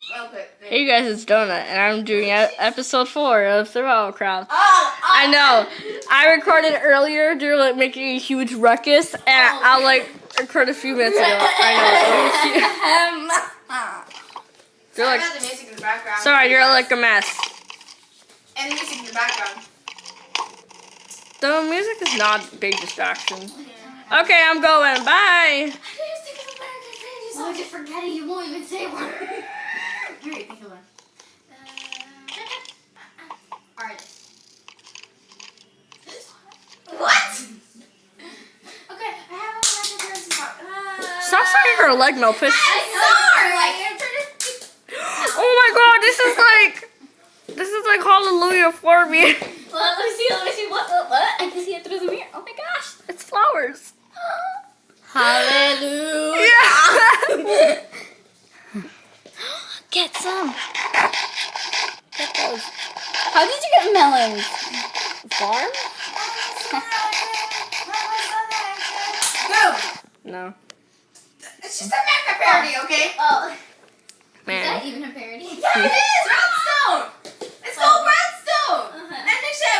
Hey guys, it's Donut, and I'm doing episode 4 of Survival Craft. I know. I recorded earlier. They're like making a huge ruckus, and I'll like record a few minutes ago. I know. They're like, the music in the background. sorry, you're like a mess. And the music in the background. The music is not a big distraction. Okay, I'm going. Bye. Oh, just forget it. You won't even say a word. Alright, think of one. Artist. What? Okay, I have a currency part. Stop saying her leg, Melfish. I'm sorry. Oh my god, this is like hallelujah for me. Well, let me see. What? I can see it through the mirror. Oh my gosh. It's flowers. Hallelujah. Yeah. Get some. Get those. How did you get melons? Farm? Boom! No. It's just a America parody, okay? Oh. Is Man. that even a parody? Yeah, it is! Redstone! It's called Redstone! And they said,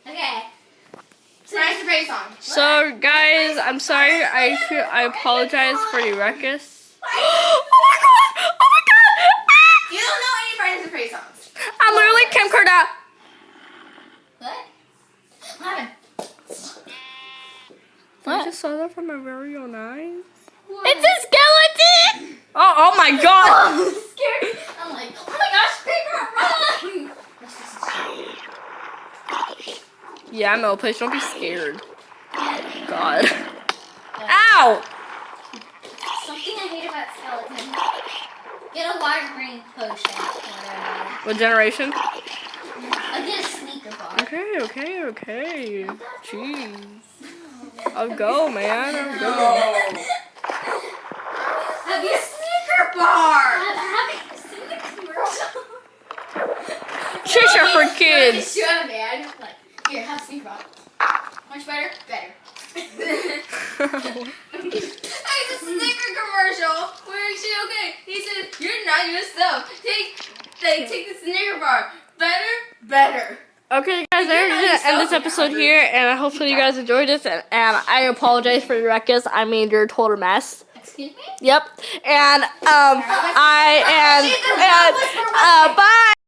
Okay. So nice to praise song. So guys, I'm sorry. I apologize for the ruckus. You don't know any Fridays and praise songs. I'm literally Kim Kardashian. What? What happened? I just saw that from my very own eyes. It's a skeleton! Oh my god! I'm scared. I'm like, oh my gosh, Creeper, run! Yeah, Melfish, don't be scared. God. Ow! Something I hate about skeletons. Get a water green potion. Whatever. What generation? I get a sneaker bar. Okay. Jeez. I'll go, man. I'll go. Have you Sneaker bar! Have you seen the commercial? Shisha for kids. Sure, man. Like, here, have a sneaker bar. Much better? Better. Hey, it's a Snicker commercial where he said, you're not your stuff. Take the Snicker bar. Better. Okay, guys, I'm gonna end this episode here, and hopefully you guys enjoyed this. And I apologize for the ruckus. I made your total mess. Excuse me? Yep. And bye.